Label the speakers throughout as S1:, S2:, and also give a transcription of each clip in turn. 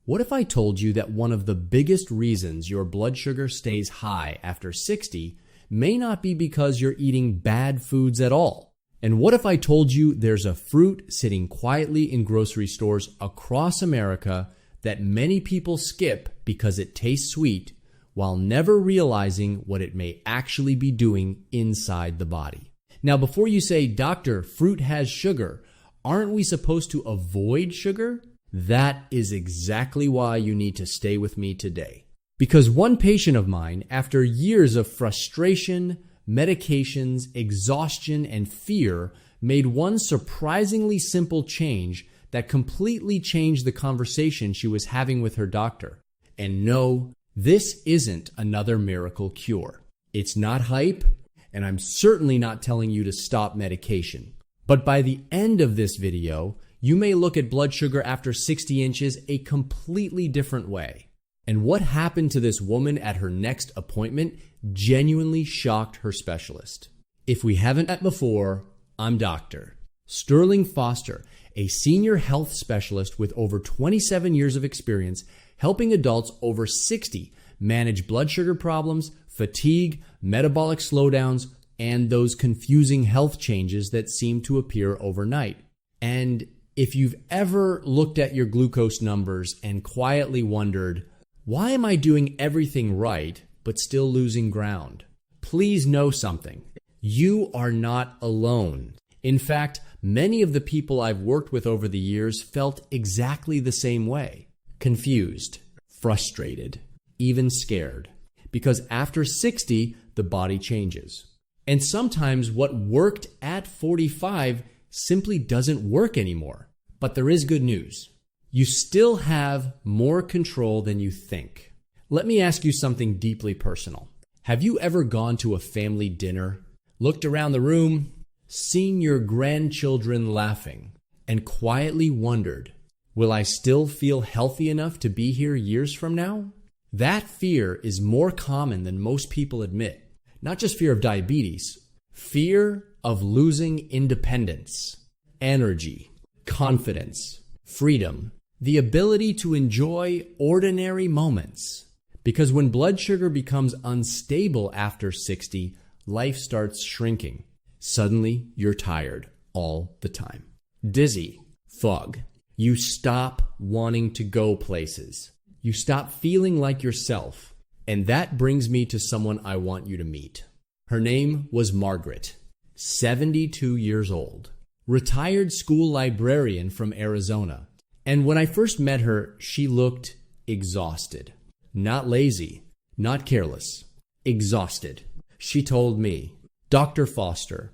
S1: What if I told you that one of the biggest reasons your blood sugar stays high after 60 may not be because you're eating bad foods at all? And what if I told you there's a fruit sitting quietly in grocery stores across America that many people skip because it tastes sweet, while never realizing what it may actually be doing inside the body? Now, before you say, "Doctor, fruit has sugar," aren't we supposed to avoid sugar? That is exactly why you need to stay with me today. Because one patient of mine, after years of frustration, medications, exhaustion, and fear, made one surprisingly simple change that completely changed the conversation she was having with her doctor. And no, this isn't another miracle cure. It's not hype, and I'm certainly not telling you to stop medication. But by the end of this video, you may look at blood sugar after 60 inches a completely different way. And what happened to this woman at her next appointment genuinely shocked her specialist. If we haven't met before, I'm Dr. Sterling Foster, a senior health specialist with over 27 years of experience helping adults over 60 manage blood sugar problems, fatigue, metabolic slowdowns, and those confusing health changes that seem to appear overnight. And if you've ever looked at your glucose numbers and quietly wondered, why am I doing everything right but still losing ground? Please know something. You are not alone. In fact, many of the people I've worked with over the years felt exactly the same way. Confused, frustrated, even scared. Because after 60, the body changes. And sometimes what worked at 45 simply doesn't work anymore. But there is good news. You still have more control than you think. Let me ask you something deeply personal. Have you ever gone to a family dinner, looked around the room, seen your grandchildren laughing, and quietly wondered, will I still feel healthy enough to be here years from now? That fear is more common than most people admit. Not just fear of diabetes, fear of losing independence, energy, confidence, freedom, the ability to enjoy ordinary moments. Because when blood sugar becomes unstable after 60, life starts shrinking. Suddenly, you're tired all the time. Dizzy, fog. You stop wanting to go places. You stop feeling like yourself. And that brings me to someone I want you to meet. Her name was Margaret, 72 years old. Retired school librarian from Arizona. And when I first met her, she looked exhausted. Not lazy, not careless, exhausted. She told me, "Dr. Foster,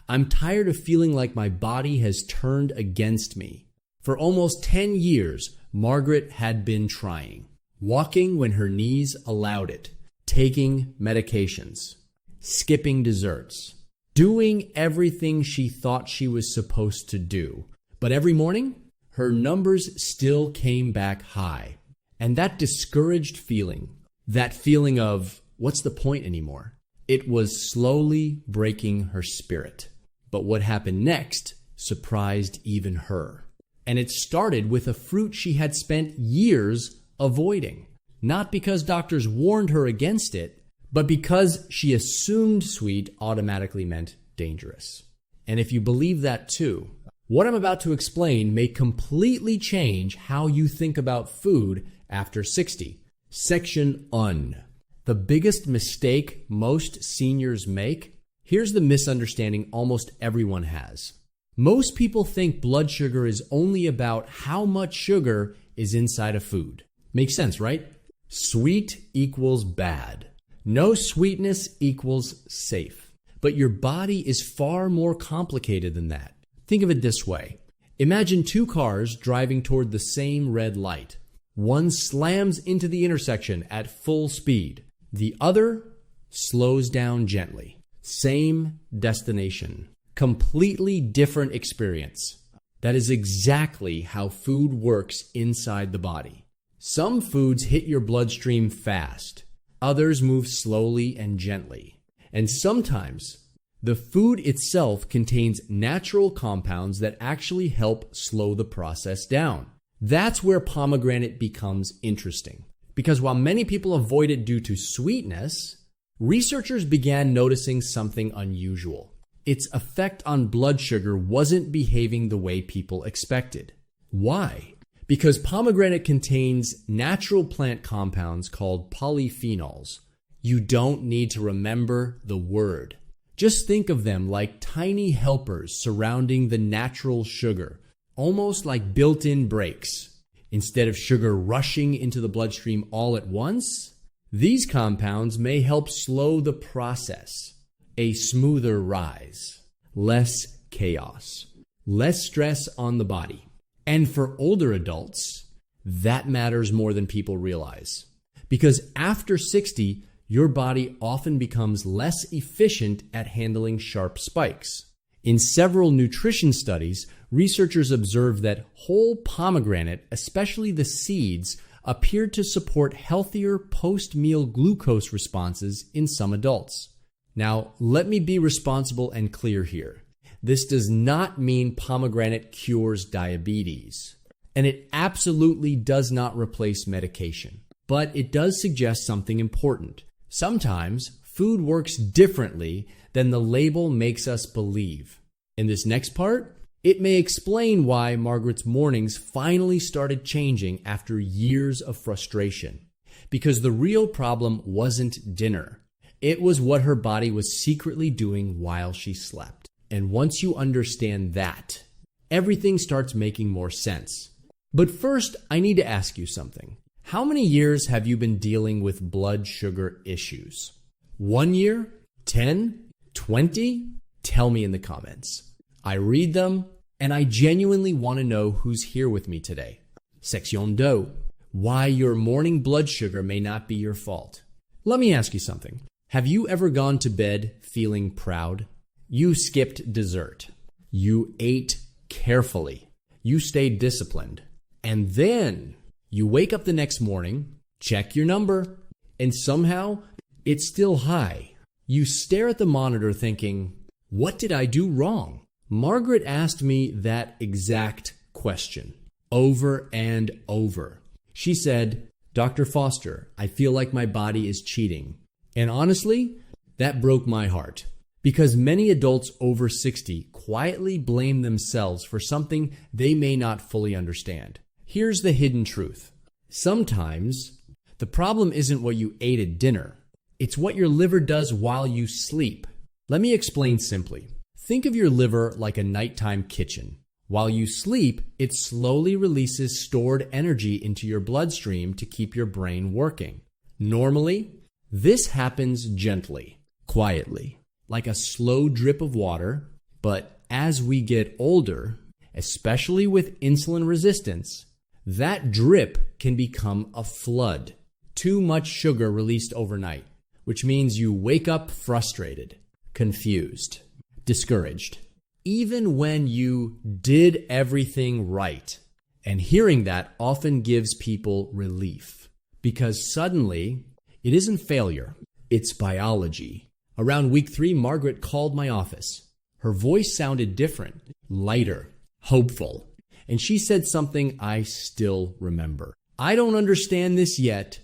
S1: I'm tired of feeling like my body has turned against me." For almost 10 years, Margaret had been trying. Walking when her knees allowed it, taking medications, skipping desserts, doing everything she thought she was supposed to do. But every morning, her numbers still came back high. And that discouraged feeling, that feeling of, what's the point anymore? It was slowly breaking her spirit. But what happened next surprised even her. And it started with a fruit she had spent years avoiding. Not because doctors warned her against it, but because she assumed sweet automatically meant dangerous. And if you believe that too, what I'm about to explain may completely change how you think about food after 60. Section UN. The biggest mistake most seniors make? Here's the misunderstanding almost everyone has. Most people think blood sugar is only about how much sugar is inside a food. Makes sense, right? Sweet equals bad. No sweetness equals safe. But your body is far more complicated than that. Think of it this way. Imagine two cars driving toward the same red light. One slams into the intersection at full speed. The other slows down gently. Same destination. Completely different experience. That is exactly how food works inside the body. Some foods hit your bloodstream fast. Others move slowly and gently. And sometimes, the food itself contains natural compounds that actually help slow the process down. That's where pomegranate becomes interesting. Because while many people avoid it due to sweetness, researchers began noticing something unusual. Its effect on blood sugar wasn't behaving the way people expected. Why? Because pomegranate contains natural plant compounds called polyphenols. You don't need to remember the word. Just think of them like tiny helpers surrounding the natural sugar, almost like built-in brakes. Instead of sugar rushing into the bloodstream all at once, these compounds may help slow the process. A smoother rise, less chaos, less stress on the body. And for older adults, that matters more than people realize. Because after 60, your body often becomes less efficient at handling sharp spikes. In several nutrition studies, researchers observed that whole pomegranate, especially the seeds, appeared to support healthier post-meal glucose responses in some adults. Now, let me be responsible and clear here. This does not mean pomegranate cures diabetes, and it absolutely does not replace medication. But it does suggest something important. Sometimes food works differently than the label makes us believe. In this next part, it may explain why Margaret's mornings finally started changing after years of frustration. Because the real problem wasn't dinner. It was what her body was secretly doing while she slept. And once you understand that, everything starts making more sense. But first, I need to ask you something. How many years have you been dealing with blood sugar issues? 1 year? 10? 20? Tell me in the comments. I read them, and I genuinely want to know who's here with me today. Section 2. Why your morning blood sugar may not be your fault. Let me ask you something. Have you ever gone to bed feeling proud? You skipped dessert. You ate carefully. You stayed disciplined. And then you wake up the next morning, check your number, and somehow it's still high. You stare at the monitor thinking, what did I do wrong? Margaret asked me that exact question over and over. She said, Dr. Foster, I feel like my body is cheating. And honestly, that broke my heart. Because many adults over 60 quietly blame themselves for something they may not fully understand. Here's the hidden truth. Sometimes, the problem isn't what you ate at dinner. It's what your liver does while you sleep. Let me explain simply. Think of your liver like a nighttime kitchen. While you sleep, it slowly releases stored energy into your bloodstream to keep your brain working. Normally, this happens gently, quietly, like a slow drip of water. But as we get older, especially with insulin resistance, that drip can become a flood. Too much sugar released overnight, which means you wake up frustrated, confused, discouraged, even when you did everything right. And hearing that often gives people relief, because suddenly it isn't failure, it's biology. Around week 3, Margaret called my office. Her voice sounded different, lighter, hopeful. And she said something I still remember. I don't understand this yet,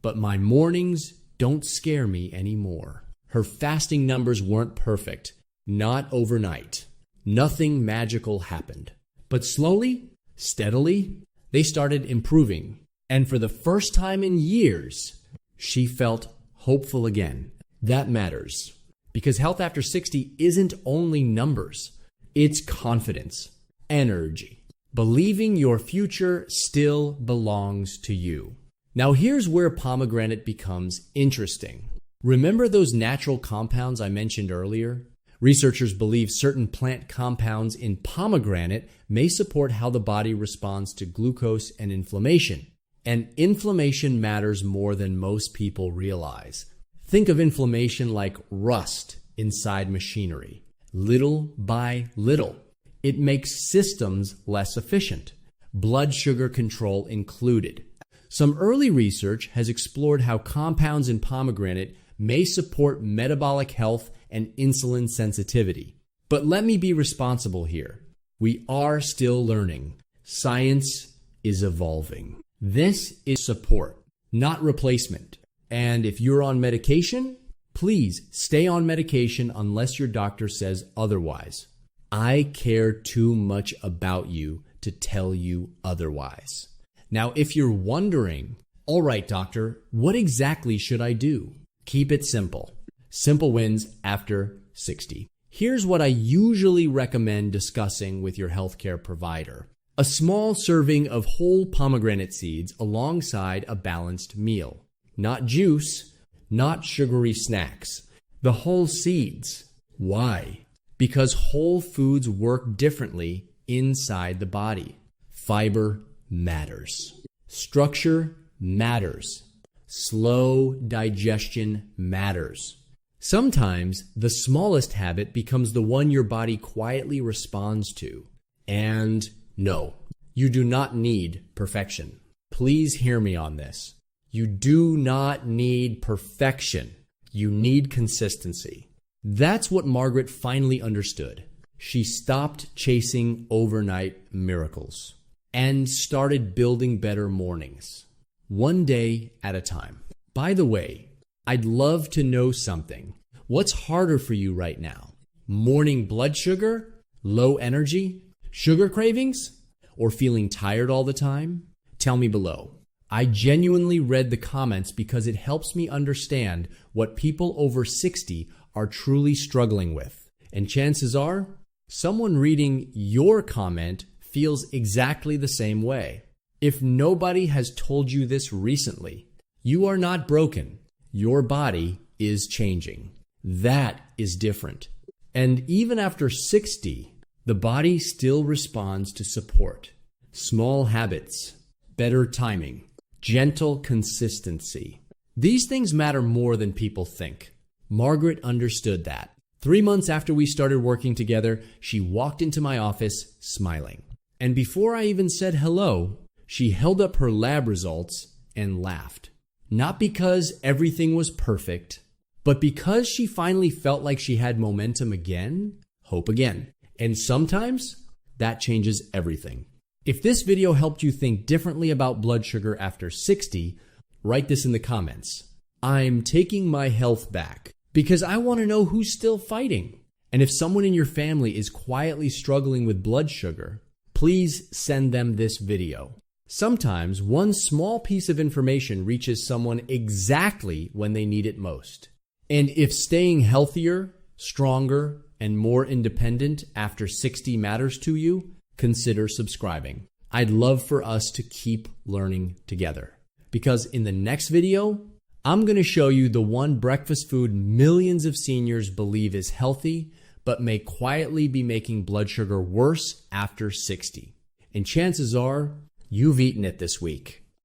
S1: but my mornings don't scare me anymore. Her fasting numbers weren't perfect, not overnight. Nothing magical happened. But slowly, steadily, they started improving. And for the first time in years, she felt hopeful again. That matters. Because health after 60 isn't only numbers. It's confidence, energy, believing your future still belongs to you. Now here's where pomegranate becomes interesting. Remember those natural compounds I mentioned earlier? Researchers believe certain plant compounds in pomegranate may support how the body responds to glucose and inflammation. And inflammation matters more than most people realize. Think of inflammation like rust inside machinery. Little by little, it makes systems less efficient, blood sugar control included. Some early research has explored how compounds in pomegranate may support metabolic health and insulin sensitivity. But let me be responsible here. We are still learning. Science is evolving. This is support, not replacement. And if you're on medication, please stay on medication unless your doctor says otherwise. I care too much about you to tell you otherwise. Now, if you're wondering, all right, doctor, what exactly should I do? Keep it simple. Simple wins after 60. Here's what I usually recommend discussing with your healthcare provider. A small serving of whole pomegranate seeds alongside a balanced meal. Not juice, not sugary snacks. The whole seeds. Why? Because whole foods work differently inside the body. Fiber matters. Structure matters. Slow digestion matters. Sometimes the smallest habit becomes the one your body quietly responds to. And no, you do not need perfection. Please hear me on this. You do not need perfection. You need consistency. That's what Margaret finally understood. She stopped chasing overnight miracles and started building better mornings, one day at a time. By the way, I'd love to know something. What's harder for you right now? Morning blood sugar, low energy, sugar cravings, or feeling tired all the time? Tell me below. I genuinely read the comments because it helps me understand what people over 60 are truly struggling with. And chances are, someone reading your comment feels exactly the same way. If nobody has told you this recently, you are not broken. Your body is changing. That is different. And even after 60, the body still responds to support. Small habits, better timing, gentle consistency. These things matter more than people think. Margaret understood that. 3 months after we started working together, she walked into my office smiling. And before I even said hello, she held up her lab results and laughed. Not because everything was perfect, but because she finally felt like she had momentum again, hope again. And sometimes that changes everything. If this video helped you think differently about blood sugar after 60, write this in the comments. I'm taking my health back because I want to know who's still fighting. And if someone in your family is quietly struggling with blood sugar, please send them this video. Sometimes one small piece of information reaches someone exactly when they need it most. And if staying healthier, stronger, and more independent after 60 matters to you, consider subscribing. I'd love for us to keep learning together. Because in the next video, I'm going to show you the one breakfast food millions of seniors believe is healthy, but may quietly be making blood sugar worse after 60. And chances are, you've eaten it this week.